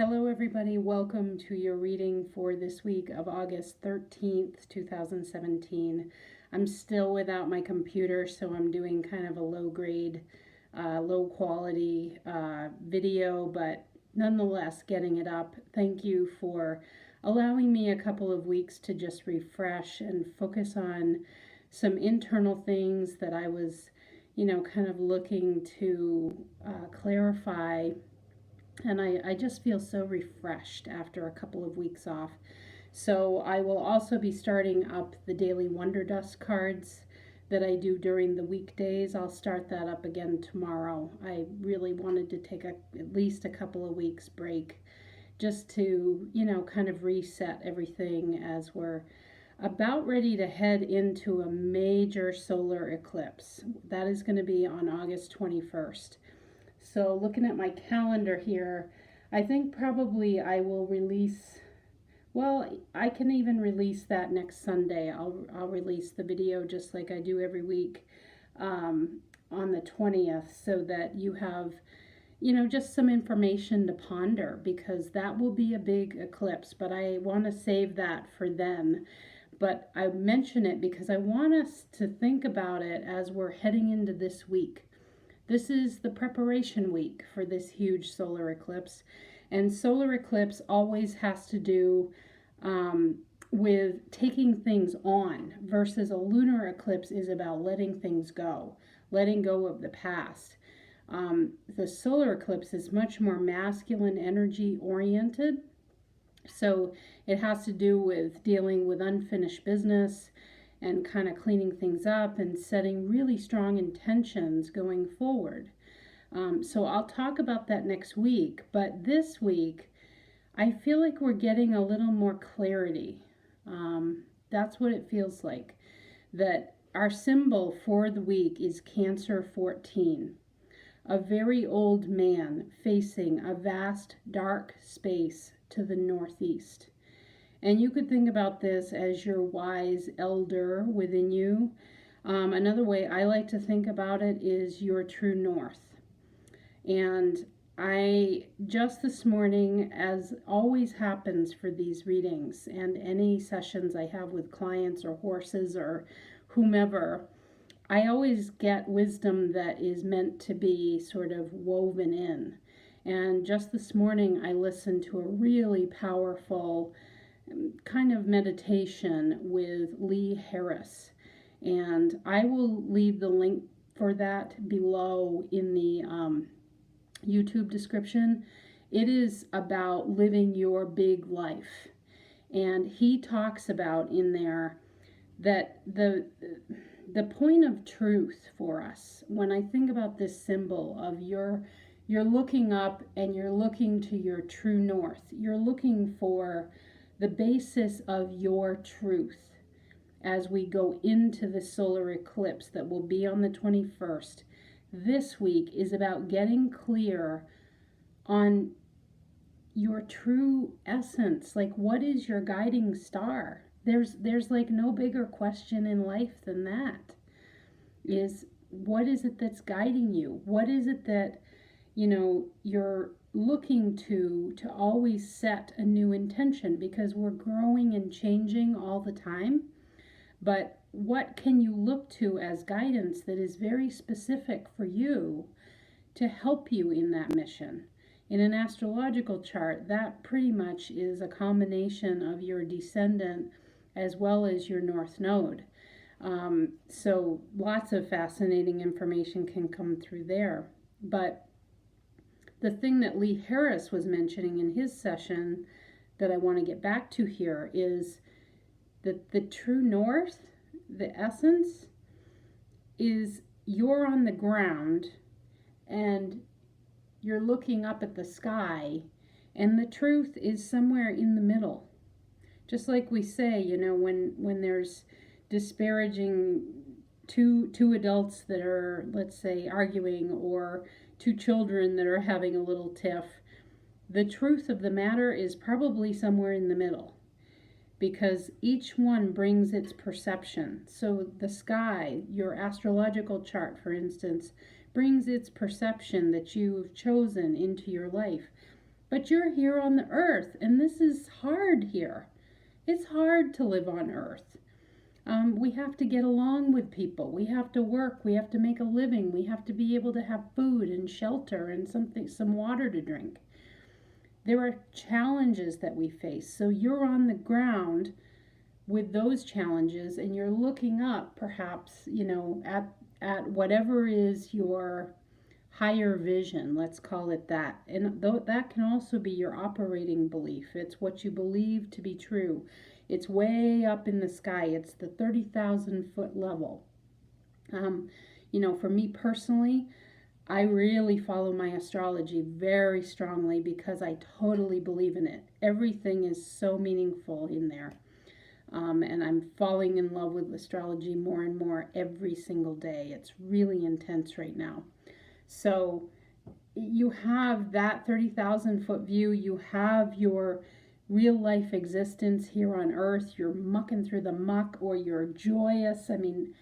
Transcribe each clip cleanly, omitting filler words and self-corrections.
Hello, everybody. Welcome to your reading for this week of August 13th, 2017. I'm still without my computer, so I'm doing kind of a low grade, low quality video, but nonetheless getting it up. Thank you for allowing me a couple of weeks to just refresh and focus on some internal things that I was, kind of looking to clarify, and I just feel so refreshed after a couple of weeks off. So I will also be starting up the daily Wonder Dust cards that I do during the weekdays. I'll start that up again tomorrow. I really wanted to take at least a couple of weeks break just to, kind of reset everything as we're about ready to head into a major solar eclipse. That is going to be on August 21st. So looking at my calendar here, I think probably I will release, well, I can even release that next Sunday. I'll release the video just like I do every week on the 20th, so that you have, just some information to ponder, because that will be a big eclipse, but I want to save that for then. But I mention it because I want us to think about it as we're heading into this week. This is the preparation week for this huge solar eclipse. And solar eclipse always has to do with taking things on, versus a lunar eclipse is about letting things go, letting go of the past. The solar eclipse is much more masculine energy oriented. So it has to do with dealing with unfinished business and kind of cleaning things up and setting really strong intentions going forward. So I'll talk about that next week, but this week I feel like we're getting a little more clarity. That's what it feels like. That our symbol for the week is Cancer 14, a very old man facing a vast dark space to the northeast. And you could think about this as your wise elder within you. Another way I like to think about it is your true north. And I just this morning, as always happens for these readings and any sessions I have with clients or horses or whomever, I always get wisdom that is meant to be sort of woven in. And just this morning, I listened to a really powerful kind of meditation with Lee Harris. And I will leave the link for that below in the YouTube description. It is about living your big life. And he talks about in there that the point of truth for us, when I think about this symbol of you're looking up and you're looking to your true north, you're looking for the basis of your truth as we go into the solar eclipse that will be on the 21st. This week is about getting clear on your true essence. Like, what is your guiding star? There's like no bigger question in life than that. Is what is it that's guiding you? What is it that, you're looking to always set a new intention, because we're growing and changing all the time. But what can you look to as guidance that is very specific for you to help you in that mission? In an astrological chart, that pretty much is a combination of your descendant as well as your north node. So lots of fascinating information can come through there. But the thing that Lee Harris was mentioning in his session that I want to get back to here is that the true north, the essence, is you're on the ground and you're looking up at the sky, and the truth is somewhere in the middle. Just like we say, when there's disparaging two adults that are, let's say, arguing, or two children that are having a little tiff, the truth of the matter is probably somewhere in the middle, because each one brings its perception. So the sky, your astrological chart, for instance, brings its perception that you've chosen into your life. But you're here on the earth, and this is hard here. It's hard to live on earth. We have to get along with people. We have to work. We have to make a living. We have to be able to have food and shelter and some water to drink. There are challenges that we face. So you're on the ground with those challenges, and you're looking up, perhaps, at whatever is your higher vision, let's call it that. And that can also be your operating belief. It's what you believe to be true. It's way up in the sky. It's the 30,000-foot level. For me personally, I really follow my astrology very strongly because I totally believe in it. Everything is so meaningful in there. And I'm falling in love with astrology more and more every single day. It's really intense right now. So you have that 30,000-foot view. You have your real life existence here on earth. You're mucking through the muck, or you're joyous. I mean,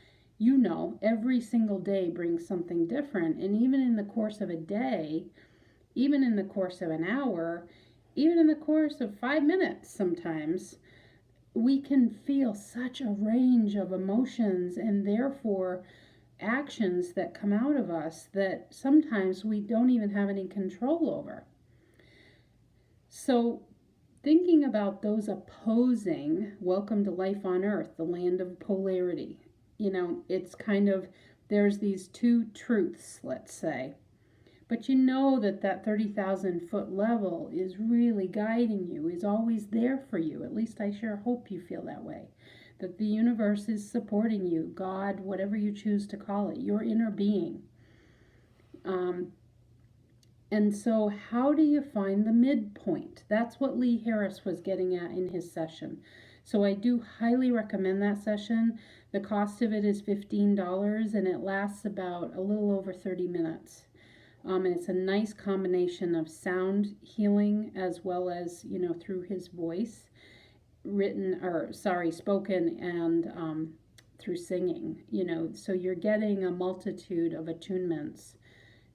every single day brings something different. And even in the course of a day, even in the course of an hour, even in the course of 5 minutes sometimes, we can feel such a range of emotions and therefore actions that come out of us that sometimes we don't even have any control over. So thinking about those opposing, welcome to life on earth, the land of polarity. It's kind of, there's these two truths, let's say. But that 30,000-foot level is really guiding you, is always there for you. At least I sure hope you feel that way. That the universe is supporting you, God, whatever you choose to call it, your inner being. And so how do you find the midpoint? That's what Lee Harris was getting at in his session. So I do highly recommend that session. The cost of it is $15, and it lasts about a little over 30 minutes. And it's a nice combination of sound healing as well as, through his voice, spoken, and through singing, so you're getting a multitude of attunements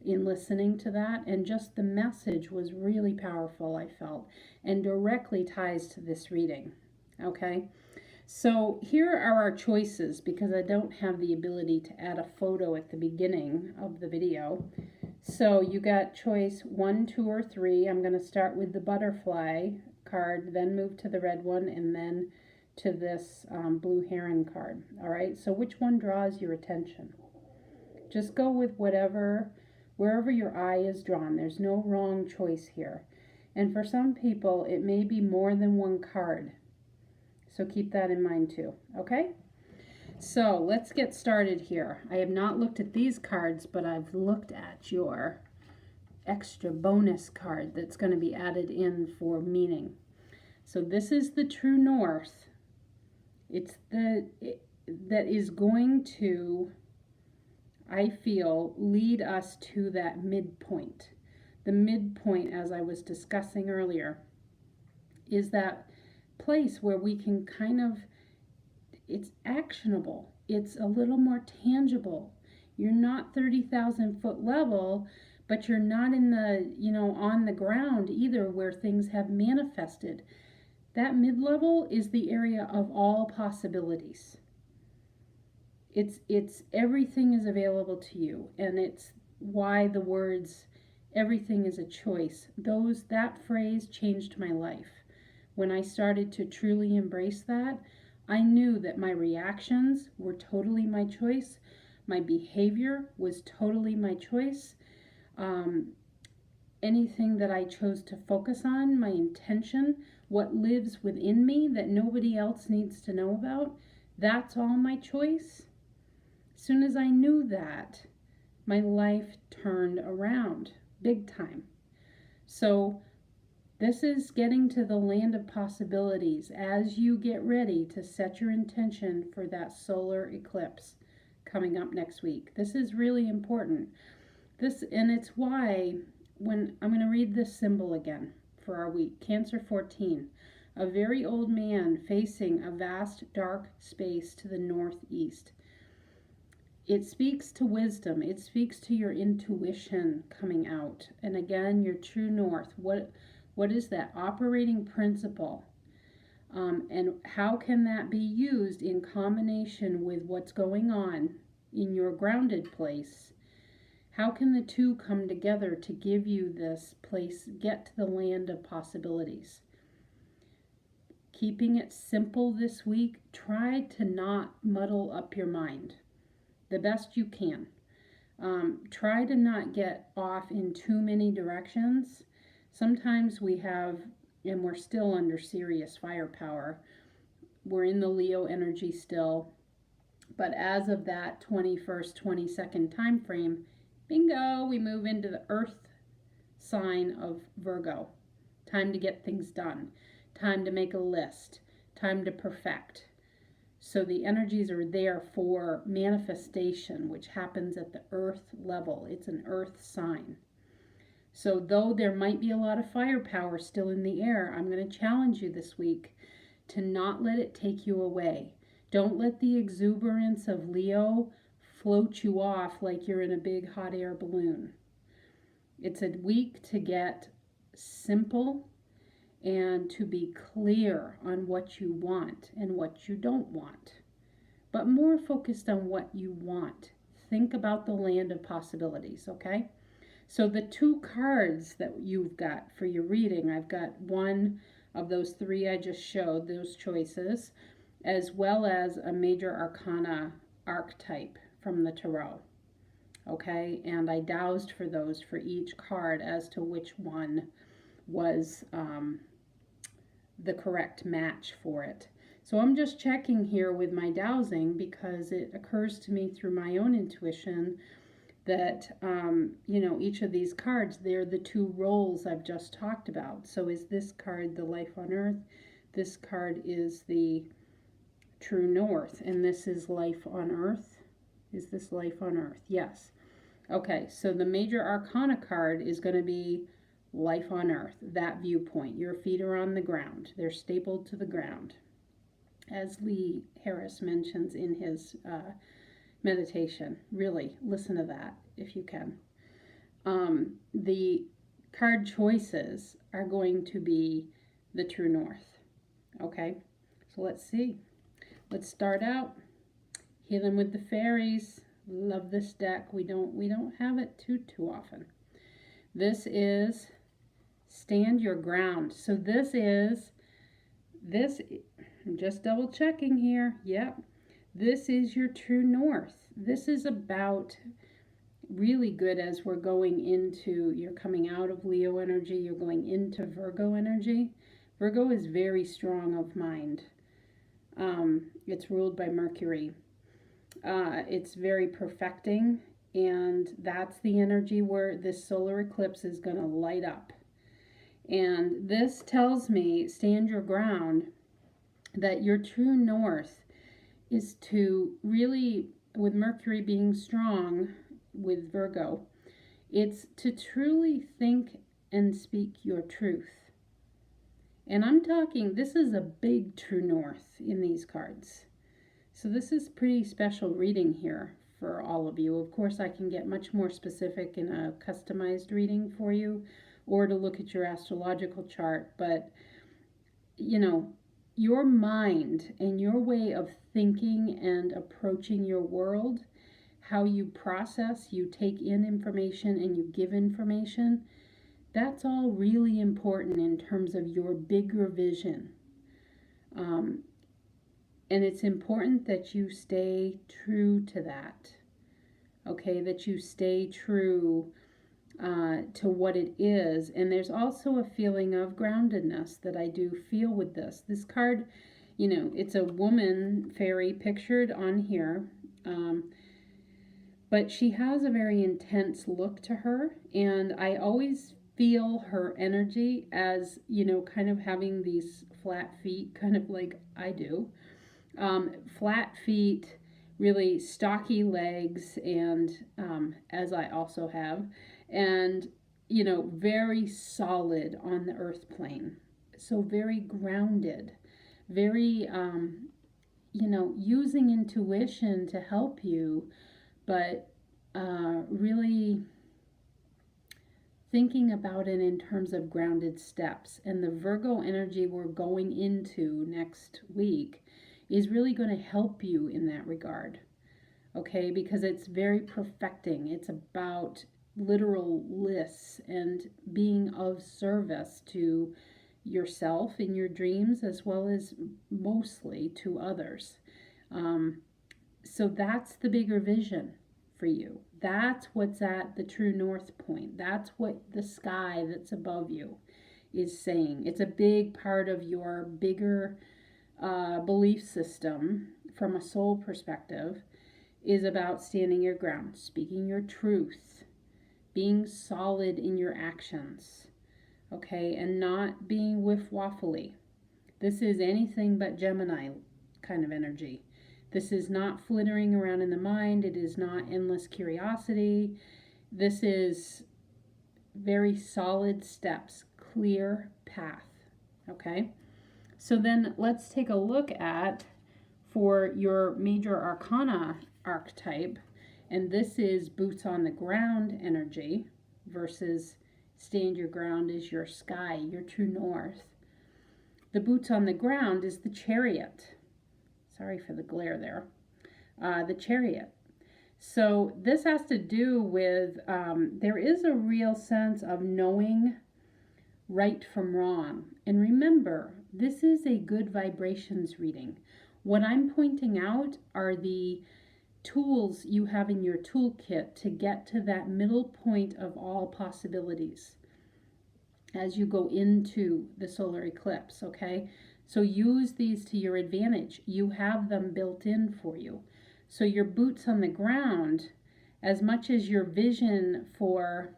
in listening to that. And just the message was really powerful, I felt, and directly ties to this reading. Okay. So here are our choices, because I don't have the ability to add a photo at the beginning of the video. So you got choice 1, 2, or 3. I'm going to start with the butterfly card, then move to the red one, and then to this blue heron card. All right, so which one draws your attention? Just go with wherever your eye is drawn. There's no wrong choice here. And for some people, it may be more than one card. So keep that in mind too, okay? So let's get started here. I have not looked at these cards, but I've looked at your extra bonus card that's going to be added in for meaning. So this is the true north. It's that is going to, I feel, lead us to that midpoint. The midpoint, as I was discussing earlier, is that place where we can it's actionable. It's a little more tangible. You're not 30,000-foot level, but you're not in the, on the ground either, where things have manifested. That mid-level is the area of all possibilities. It's everything is available to you, and it's why the words everything is a choice. That phrase changed my life. When I started to truly embrace that, I knew that my reactions were totally my choice. My behavior was totally my choice. Anything that I chose to focus on, my intention, what lives within me that nobody else needs to know about, that's all my choice. As soon as I knew that, my life turned around big time. So this is getting to the land of possibilities as you get ready to set your intention for that solar eclipse coming up next week. This is really important. And it's why, when I'm going to read this symbol again for our week, Cancer 14, a very old man facing a vast dark space to the northeast. It speaks to wisdom. It speaks to your intuition coming out. And again, your true north. What is that operating principle? And how can that be used in combination with what's going on in your grounded place? How can the two come together to give you this place, get to the land of possibilities? Keeping it simple this week, try to not muddle up your mind the best you can. Try to not get off in too many directions. Sometimes we have, and we're still under serious firepower. We're in the Leo energy still. But as of that 21st, 22nd time frame, bingo, we move into the earth sign of Virgo. Time to get things done. Time to make a list. Time to perfect. So the energies are there for manifestation, which happens at the earth level. It's an earth sign. So though there might be a lot of firepower still in the air, I'm going to challenge you this week to not let it take you away. Don't let the exuberance of Leo float you off like you're in a big hot air balloon. It's a week to get simple and to be clear on what you want and what you don't want, but more focused on what you want. Think about the land of possibilities, okay? So the two cards that you've got for your reading, I've got one of those three I just showed, those choices, as well as a major arcana archetype from the tarot. Okay, and I dowsed for those for each card as to which one was the correct match for it. So I'm just checking here with my dowsing because it occurs to me through my own intuition that, each of these cards, they're the two roles I've just talked about. So is this card the life on earth? This card is the true north, and this is life on earth. Is this life on earth? Yes. Okay, so the major arcana card is going to be life on earth, that viewpoint. Your feet are on the ground. They're stapled to the ground, as Lee Harris mentions in his meditation. Really, listen to that if you can. The card choices are going to be the true north. Okay, so let's see. Let's start out. Healing with the Fairies. Love this deck. We don't have it too often. This is Stand Your Ground. So this, I'm just double checking here. Yep. This is your true north. This is about really good as we're going into, you're coming out of Leo energy, you're going into Virgo energy. Virgo is very strong of mind. It's ruled by Mercury. It's very perfecting, and that's the energy where this solar eclipse is going to light up. And this tells me, stand your ground, that your true north is to really, with Mercury being strong with Virgo, it's to truly think and speak your truth. And I'm talking, this is a big true north in these cards. So this is pretty special reading here for all of you. Of course, I can get much more specific in a customized reading for you, or to look at your astrological chart. But, your mind and your way of thinking and approaching your world, how you process, you take in information and you give information, that's all really important in terms of your bigger vision. And it's important that you stay true to that. Okay, that you stay true to what it is. And there's also a feeling of groundedness that I do feel with this. This card, it's a woman fairy pictured on here. But she has a very intense look to her. And I always feel her energy as, kind of having these flat feet, kind of like I do. Flat feet, really stocky legs, and as I also have, and very solid on the earth plane. So very grounded, very using intuition to help you, but really thinking about it in terms of grounded steps. And the Virgo energy we're going into next week is really going to help you in that regard. Okay, because it's very perfecting. It's about literal lists and being of service to yourself in your dreams as well as mostly to others. So that's the bigger vision for you. That's what's at the true north point. That's what the sky that's above you is saying. It's a big part of your bigger belief system from a soul perspective, is about standing your ground, speaking your truth, being solid in your actions, okay, and not being whiff-waffly. This is anything but Gemini kind of energy. This is not flittering around in the mind. It is not endless curiosity. This is very solid steps, clear path, okay? So then let's take a look at, for your major arcana archetype, and this is boots on the ground energy versus stand your ground is your sky, your true north. The boots on the ground is the Chariot. Sorry for the glare there. The Chariot. So this has to do with, there is a real sense of knowing right from wrong. And remember, this is a good vibrations reading. What I'm pointing out are the tools you have in your toolkit to get to that middle point of all possibilities as you go into the solar eclipse, okay? So use these to your advantage. You have them built in for you. So your boots on the ground, as much as your vision for,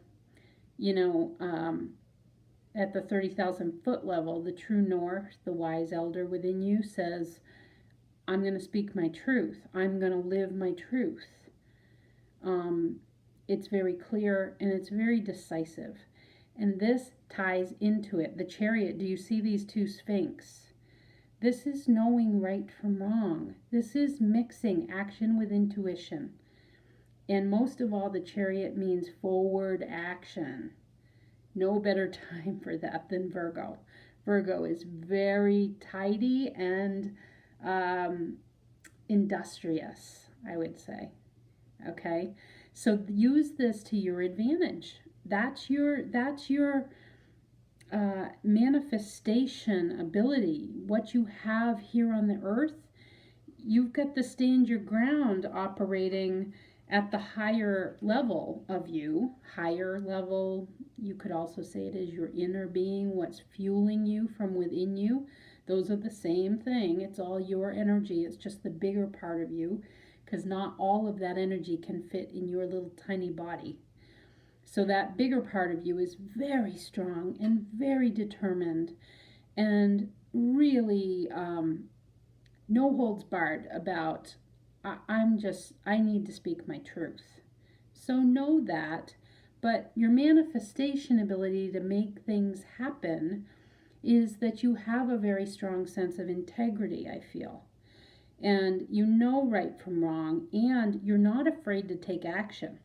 at the 30,000 foot level, the true north, the wise elder within you says, I'm going to speak my truth. I'm going to live my truth. It's very clear and it's very decisive. And this ties into it. The Chariot, do you see these two sphinx? This is knowing right from wrong. This is mixing action with intuition. And most of all, the Chariot means forward action. No better time for that than Virgo. Virgo is very tidy and industrious, I would say. Okay, so use this to your advantage. That's your manifestation ability. What you have here on the earth, you've got the stand your ground operating at the higher level of you. Higher level, you could also say it is your inner being, what's fueling you from within you. Those are the same thing. It's all your energy. It's just the bigger part of you, because not all of that energy can fit in your little tiny body. So that bigger part of you is very strong and very determined and really no holds barred about, I need to speak my truth. So know that, but your manifestation ability to make things happen is that you have a very strong sense of integrity, I feel. And you know right from wrong, and you're not afraid to take action.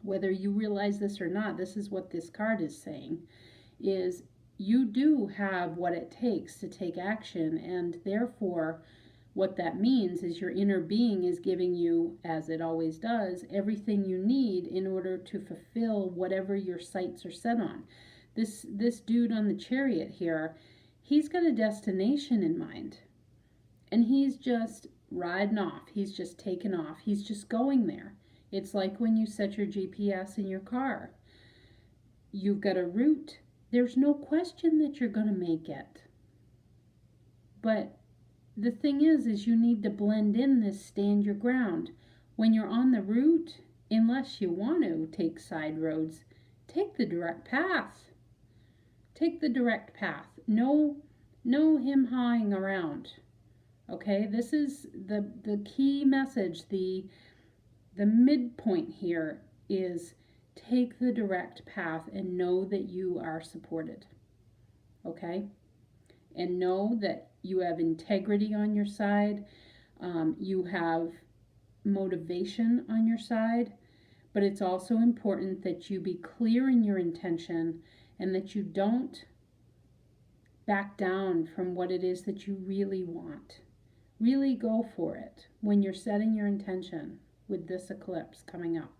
Whether you realize this or not, this is what this card is saying, is you do have what it takes to take action, and therefore what that means is your inner being is giving you, as it always does, everything you need in order to fulfill whatever your sights are set on. This dude on the Chariot here, he's got a destination in mind. And he's just riding off. He's just taking off. He's just going there. It's like when you set your GPS in your car. You've got a route. There's no question that you're going to make it. But the thing is you need to blend in this stand your ground. When you're on the route, unless you want to take side roads, take the direct path. Take the direct path. No him hawing around. Okay, this is the key message. The midpoint here is take the direct path and know that you are supported. Okay? And know that you have integrity on your side. You have motivation on your side. but it's also important that you be clear in your intention and that you don't back down from what it is that you really want. Really go for it when you're setting your intention with this eclipse coming up.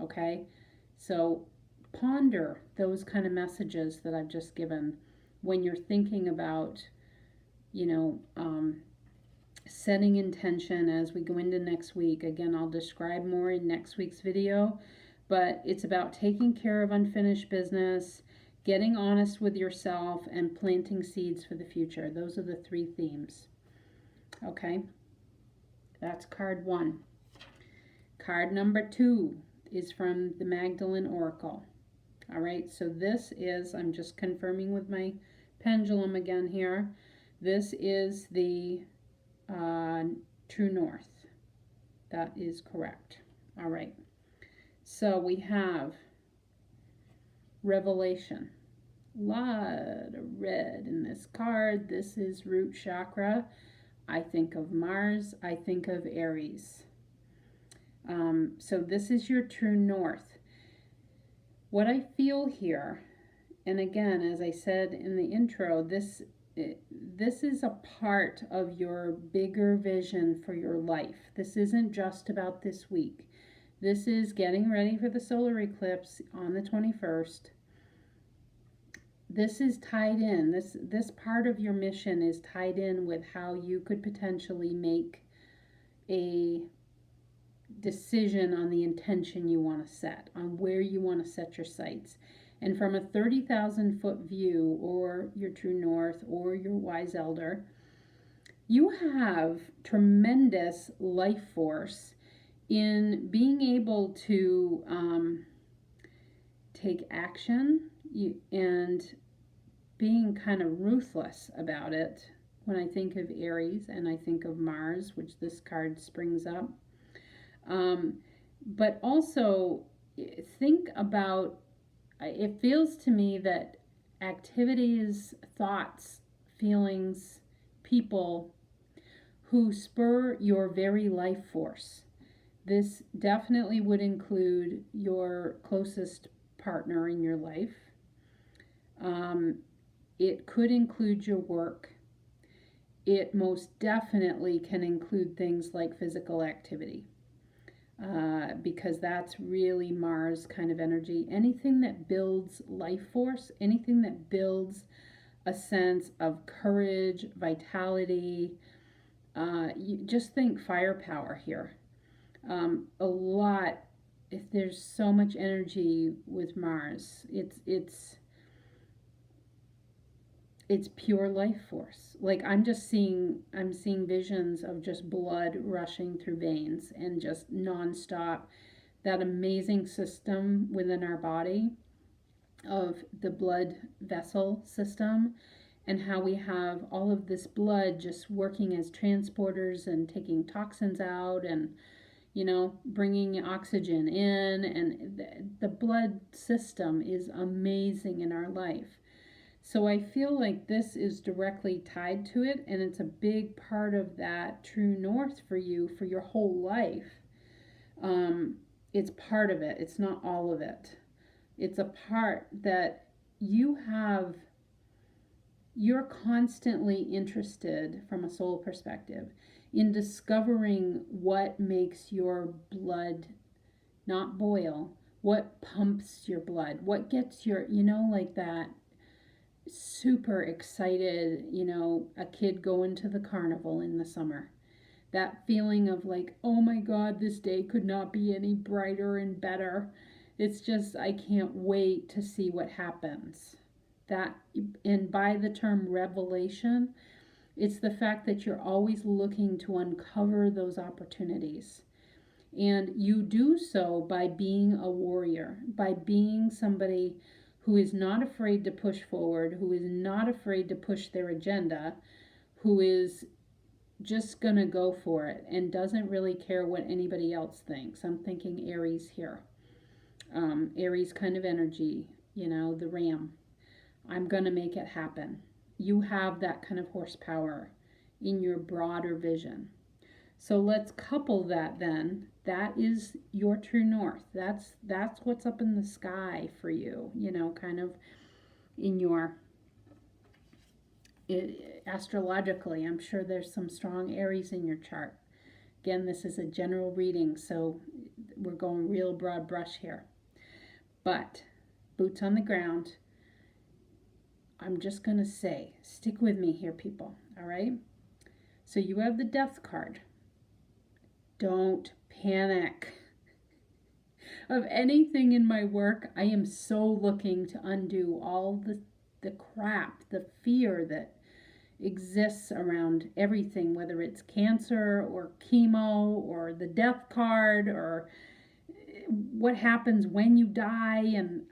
Okay? So ponder those kind of messages that I've just given when you're thinking about, setting intention as we go into next week. Again, I'll describe more in next week's video, but it's about taking care of unfinished business, getting honest with yourself, and planting seeds for the future. Those are the three themes. Okay, that's card 1. Card number 2 is from the Magdalene Oracle. All right, so this is, I'm just confirming with my pendulum again here, this is the true north. That is correct. All right, so we have revelation. A lot of red in this card. This is root chakra. I think of Mars. I think of Aries. So this is your true north. What I feel here, and again, as I said in the intro, this is a part of your bigger vision for your life. This isn't just about this week. This is getting ready for the solar eclipse on the 21st. This is tied in. This part of your mission is tied in with how you could potentially make a decision on the intention you want to set, on where you want to set your sights. And from a 30,000 foot view, or your true north, or your wise elder, you have tremendous life force in being able to take action and being kind of ruthless about it. When I think of Aries and I think of Mars, which this card springs up, but also think about, it feels to me that activities, thoughts, feelings, people who spur your very life force. This definitely would include your closest partner in your life. It could include your work. It most definitely can include things like physical activity. Because that's really Mars kind of energy. Anything that builds life force, anything that builds a sense of courage, vitality. You just think firepower here. A lot. If there's so much energy with Mars, it's pure life force. Like I'm seeing visions of just blood rushing through veins and just nonstop. That amazing system within our body of the blood vessel system, and how we have all of this blood just working as transporters and taking toxins out and bringing oxygen in, and the blood system is amazing in our life. So I feel like this is directly tied to it, and it's a big part of that true north for you for your whole life. It's part of it. It's not all of it. It's a part that you're constantly interested from a soul perspective in discovering what makes your blood not boil, what pumps your blood, what gets your, like that super excited, a kid going to the carnival in the summer. That feeling of like, oh my God, this day could not be any brighter and better. It's just, I can't wait to see what happens. That, and by the term revelation, it's the fact that you're always looking to uncover those opportunities. And you do so by being a warrior, by being somebody who is not afraid to push forward, who is not afraid to push their agenda, who is just going to go for it and doesn't really care what anybody else thinks. I'm thinking Aries here. Aries kind of energy, the ram. I'm going to make it happen. You have that kind of horsepower in your broader vision. So let's couple that then. That is your true north. That's what's up in the sky for you, kind of in your astrologically. I'm sure there's some strong Aries in your chart. Again, this is a general reading, so we're going real broad brush here. But boots on the ground, I'm just going to say, stick with me here, people, all right? So you have the Death card. Don't panic. Of anything in my work, I am so looking to undo all the crap, the fear that exists around everything, whether it's cancer or chemo or the death card or what happens when you die. And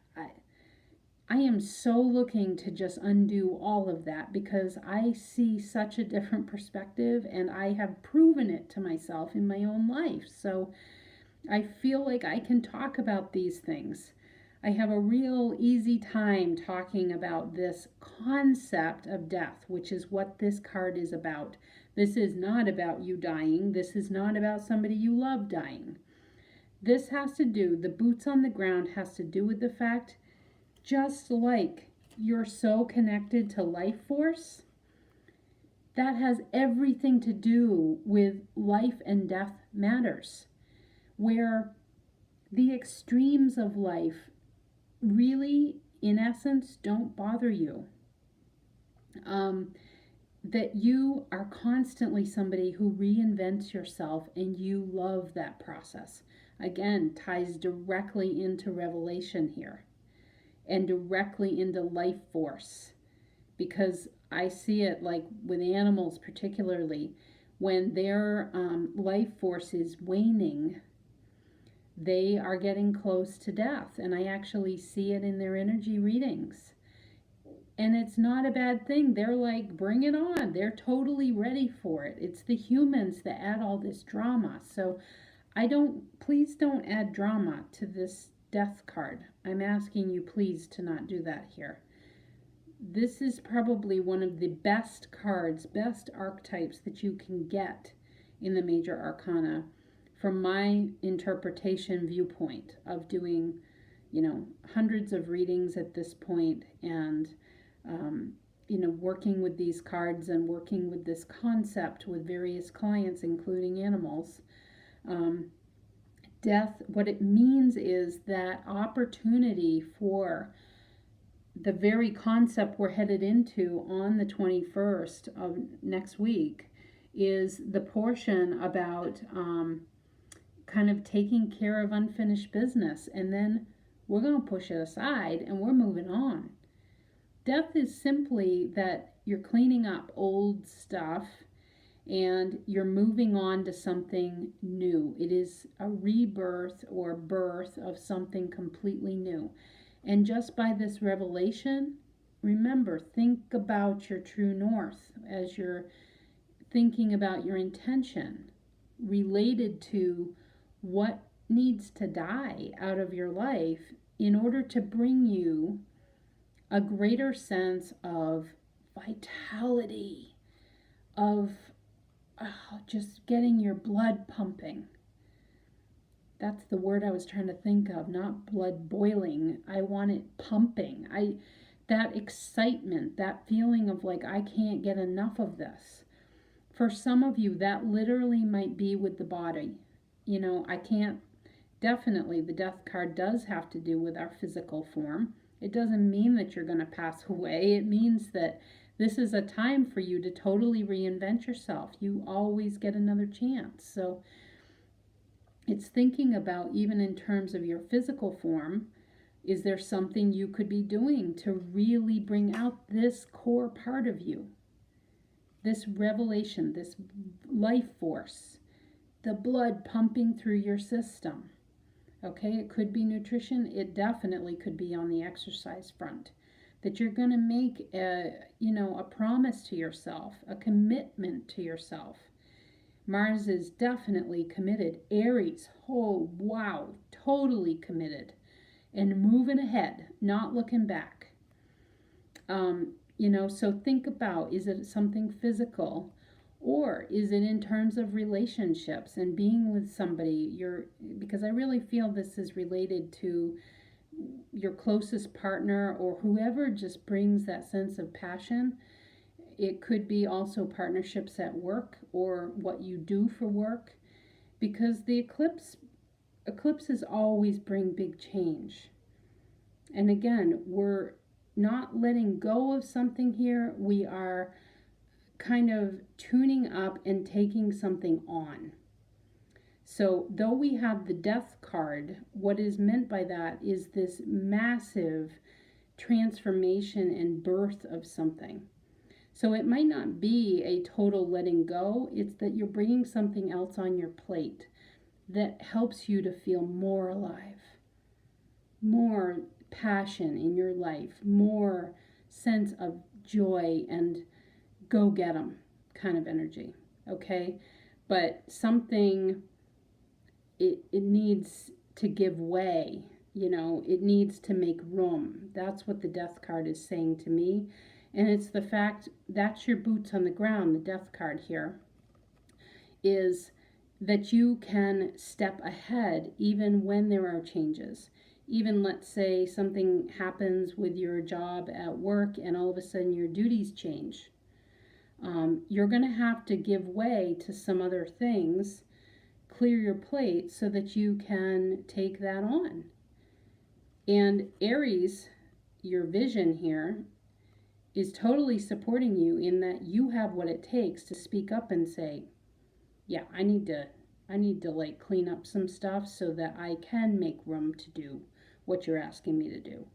I am so looking to just undo all of that because I see such a different perspective and I have proven it to myself in my own life. So I feel like I can talk about these things. I have a real easy time talking about this concept of death, which is what this card is about. This is not about you dying. This is not about somebody you love dying. This has to do, the boots on the ground has to do with the fact, just like you're so connected to life force, that has everything to do with life and death matters, where the extremes of life really, in essence, don't bother you. That you are constantly somebody who reinvents yourself and you love that process. Again, ties directly into revelation here and directly into life force, because I see it like with animals, particularly when their life force is waning, they are getting close to death. And I actually see it in their energy readings. And it's not a bad thing. They're like, bring it on. They're totally ready for it. It's the humans that add all this drama. So please don't add drama to this death card. I'm asking you please to not do that here. This is probably one of the best cards, best archetypes that you can get in the major arcana from my interpretation viewpoint of doing, hundreds of readings at this point and, working with these cards and working with this concept with various clients, including animals. Death, what it means is that opportunity for the very concept we're headed into on the 21st of next week is the portion about kind of taking care of unfinished business, and then we're going to push it aside and we're moving on. Death is simply that you're cleaning up old stuff and you're moving on to something new. It is a rebirth or birth of something completely new. And just by this revelation, remember, think about your true north as you're thinking about your intention related to what needs to die out of your life in order to bring you a greater sense of vitality, of just getting your blood pumping. That's the word I was trying to think of, not blood boiling. I want it pumping. That excitement, that feeling of like, I can't get enough of this. For some of you, that literally might be with the body. I can't, definitely the death card does have to do with our physical form. It doesn't mean that you're going to pass away. It means that this is a time for you to totally reinvent yourself. You always get another chance. So it's thinking about, even in terms of your physical form, is there something you could be doing to really bring out this core part of you? This revelation, this life force, the blood pumping through your system. Okay, it could be nutrition. It definitely could be on the exercise front. That you're going to make a promise to yourself, a commitment to yourself. Mars is definitely committed. Aries, oh wow, totally committed and moving ahead, not looking back. So think about, is it something physical, Or is it in terms of relationships and being with somebody? Because I really feel this is related to your closest partner or whoever just brings that sense of passion. It could be also partnerships at work or what you do for work, because the eclipses always bring big change. And again, we're not letting go of something here. We are kind of tuning up and taking something on. So, though we have the death card, what is meant by that is this massive transformation and birth of something. So, it might not be a total letting go, it's that you're bringing something else on your plate that helps you to feel more alive, more passion in your life, more sense of joy and go get 'em kind of energy, okay? But something, it needs to give way, it needs to make room. That's what the death card is saying to me. And it's the fact that's your boots on the ground. The death card here is that you can step ahead even when there are changes. Even let's say something happens with your job at work and all of a sudden your duties change. You're going to have to give way to some other things, clear your plate so that you can take that on. And Aries, your vision here, is totally supporting you in that you have what it takes to speak up and say, yeah, I need to like clean up some stuff so that I can make room to do what you're asking me to do.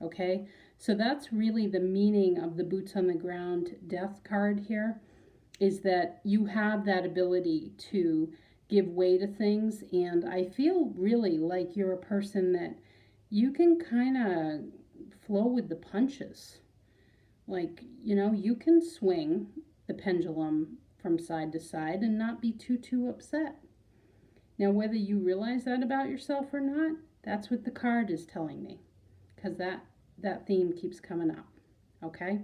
Okay? So that's really the meaning of the boots on the ground death card here, is that you have that ability to give way to things. And I feel really like you're a person that you can kind of flow with the punches. Like, you can swing the pendulum from side to side and not be too upset. Now, whether you realize that about yourself or not, that's what the card is telling me, because that theme keeps coming up. Okay?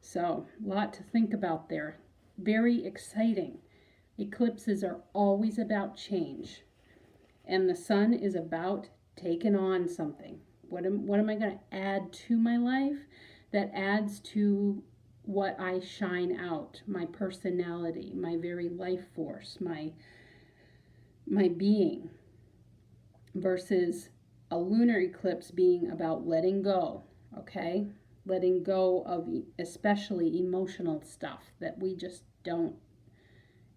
So, a lot to think about there. Very exciting. Eclipses are always about change. And the sun is about taking on something. What am I going to add to my life that adds to what I shine out, my personality, my very life force, my being, versus a lunar eclipse being about letting go, okay? Letting go of especially emotional stuff that we just don't,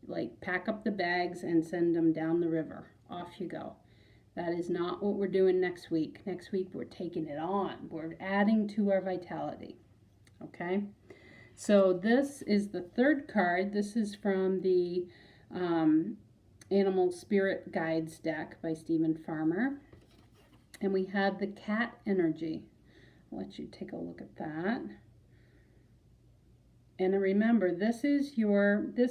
like, pack up the bags and send them down the river. Off you go. That is not what we're doing next week. Next week we're taking it on. We're adding to our vitality. Okay? So this is the third card. This is from the Animal Spirit Guides deck by Stephen Farmer. And we have the cat energy. I'll let you take a look at that. And remember, this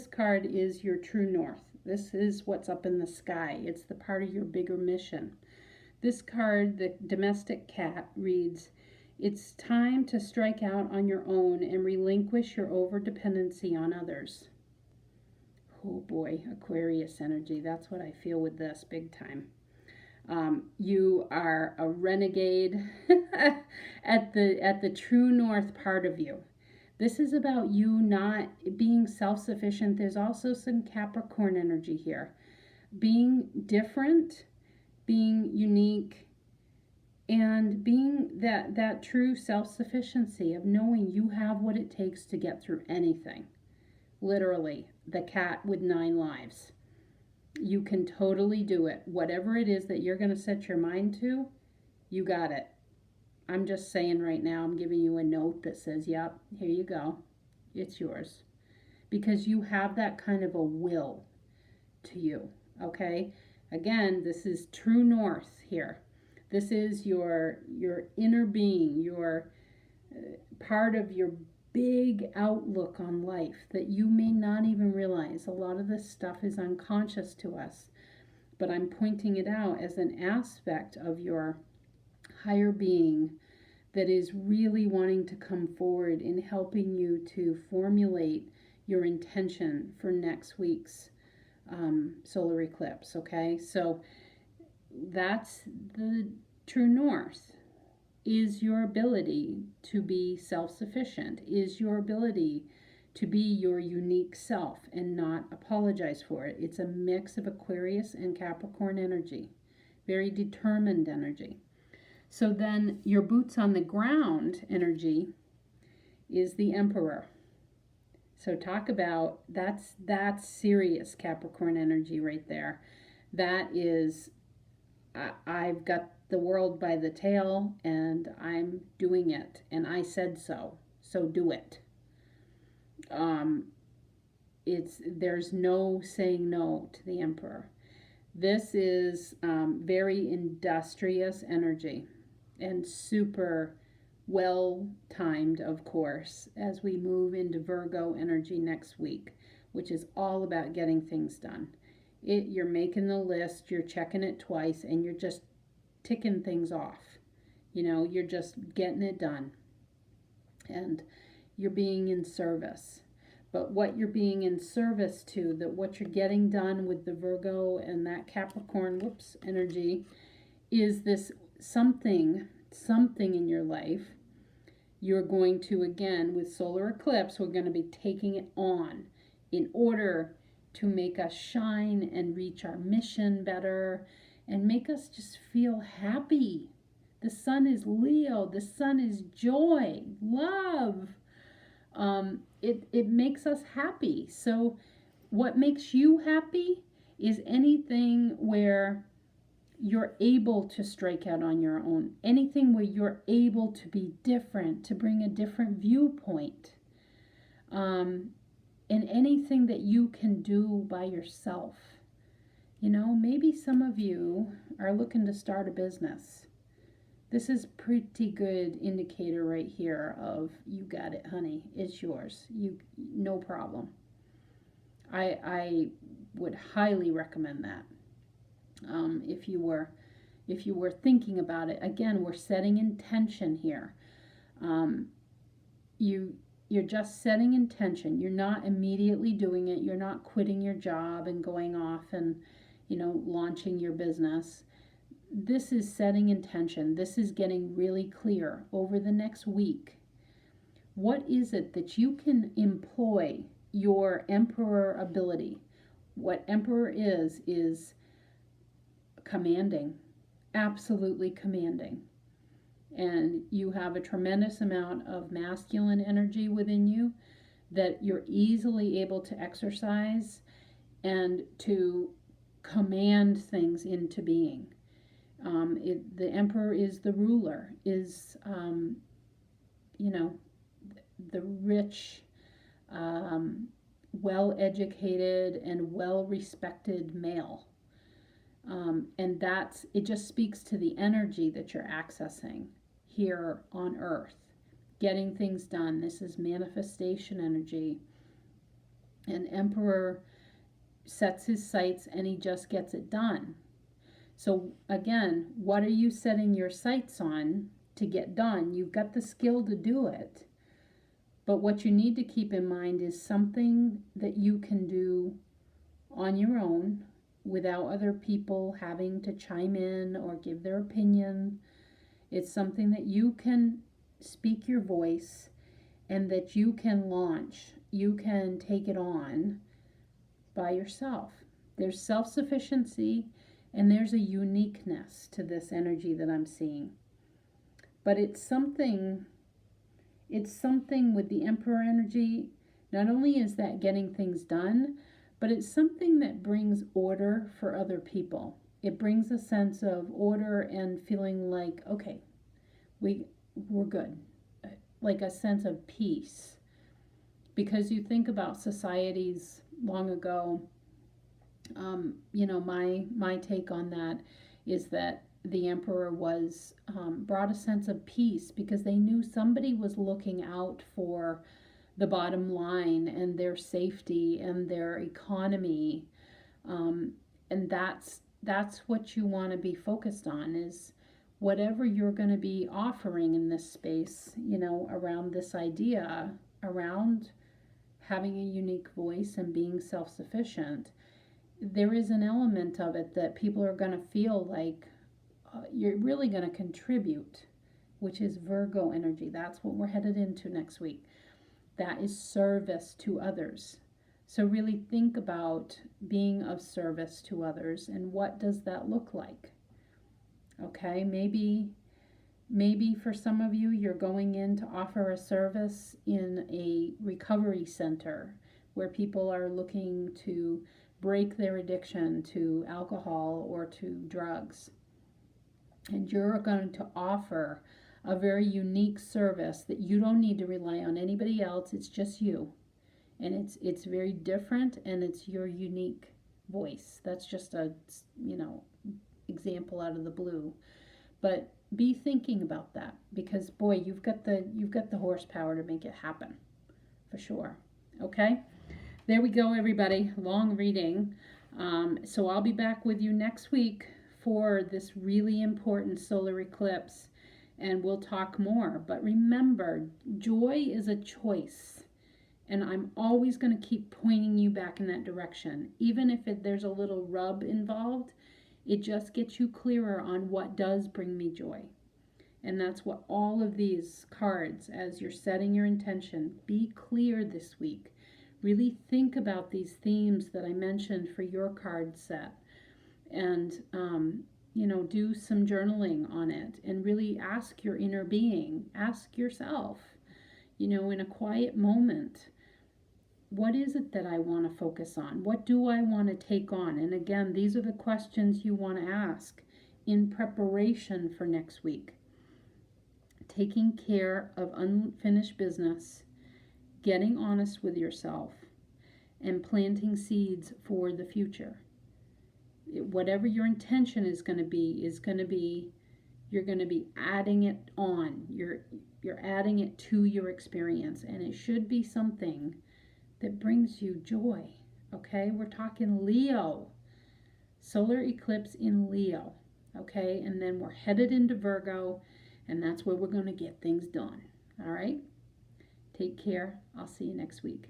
card is your true north. This is what's up in the sky. It's the part of your bigger mission. This card, the domestic cat, reads, "It's time to strike out on your own and relinquish your overdependency on others." Oh boy, Aquarius energy. That's what I feel with this big time. You are a renegade at the true north part of you. This is about you not being self-sufficient. There's also some Capricorn energy here. Being different, being unique, and being that true self-sufficiency of knowing you have what it takes to get through anything. Literally, the cat with 9 lives. You can totally do it. Whatever it is that you're going to set your mind to, you got it. I'm just saying right now, I'm giving you a note that says, yep, here you go. It's yours. Because you have that kind of a will to you, okay? Again, this is true north here. This is your inner being, your part of your big outlook on life that you may not even realize. A lot of this stuff is unconscious to us, but I'm pointing it out as an aspect of your higher being that is really wanting to come forward in helping you to formulate your intention for next week's solar eclipse. Okay, so that's the true north, is your ability to be self-sufficient, is your ability to be your unique self and not apologize for it. It's a mix of Aquarius and Capricorn energy, very determined energy. So then your boots on the ground energy is the Emperor. So talk about, that's serious Capricorn energy right there. That is, I've got the world by the tail and I'm doing it and I said so. So do it. There's no saying no to the Emperor. This is very industrious energy and super well timed, of course, as we move into Virgo energy next week, which is all about getting things done. You're making the list, you're checking it twice, and you're just ticking things off. You're just getting it done. And you're being in service. But what you're being in service to, that what you're getting done with the Virgo and that Capricorn, energy, is this something in your life. You're going to, again, with solar eclipse, we're going to be taking it on in order to make us shine and reach our mission better and make us just feel happy. The sun is Leo. The sun is joy, love. It makes us happy. So what makes you happy is anything where you're able to strike out on your own, anything where you're able to be different, to bring a different viewpoint, and anything that you can do by yourself. Maybe some of you are looking to start a business. This is pretty good indicator right here of, you got it, honey, it's yours, no problem. I would highly recommend that. If you were thinking about it. Again, we're setting intention here. You're just setting intention. You're not immediately doing it. You're not quitting your job and going off and launching your business. This is setting intention. This is getting really clear over the next week. What is it that you can employ your Emperor ability? What Emperor is commanding, absolutely commanding. And you have a tremendous amount of masculine energy within you that you're easily able to exercise and to command things into being. The Emperor is the ruler, is, the rich, well-educated and well-respected male. And it just speaks to the energy that you're accessing here on Earth, getting things done. This is manifestation energy. And Emperor sets his sights and he just gets it done. So again, what are you setting your sights on to get done? You've got the skill to do it. But what you need to keep in mind is something that you can do on your own without other people having to chime in or give their opinion. It's something that you can speak your voice and that you can launch. You can take it on by yourself. There's self-sufficiency and there's a uniqueness to this energy that I'm seeing. But it's something with the Emperor energy. Not only is that getting things done, but it's something that brings order for other people. It brings a sense of order and feeling like, okay, we're good. Like a sense of peace. Because you think about societies long ago, my take on that is that the Emperor was brought a sense of peace because they knew somebody was looking out for the bottom line and their safety and their economy, and that's what you want to be focused on, is whatever you're going to be offering in this space, around this idea, around having a unique voice and being self-sufficient, there is an element of it that people are going to feel like you're really going to contribute, which is Virgo energy. That's what we're headed into next week. That is service to others. So really think about being of service to others, and what does that look like? Okay, maybe for some of you, you're going in to offer a service in a recovery center where people are looking to break their addiction to alcohol or to drugs. And you're going to offer a very unique service that you don't need to rely on anybody else. It's just you. And it's very different, and it's your unique voice. That's just a, example out of the blue. But be thinking about that, because boy, you've got the horsepower to make it happen for sure. Okay, there we go, everybody. Long reading. So I'll be back with you next week for this really important solar eclipse, and we'll talk more. But remember, joy is a choice, and I'm always going to keep pointing you back in that direction, even if there's a little rub involved. It just gets you clearer on what does bring me joy. And that's what all of these cards, as you're setting your intention, be clear this week. Really think about these themes that I mentioned for your card set, and do some journaling on it, and really ask your inner being, ask yourself, in a quiet moment, what is it that I want to focus on? What do I want to take on? And again, these are the questions you want to ask in preparation for next week. Taking care of unfinished business, getting honest with yourself, and planting seeds for the future. Whatever your intention is going to be, you're going to be adding it on. You're adding it to your experience, and it should be something that brings you joy. Okay, we're talking Leo, solar eclipse in Leo. Okay, and then we're headed into Virgo, and that's where we're going to get things done. All right, take care. I'll see you next week.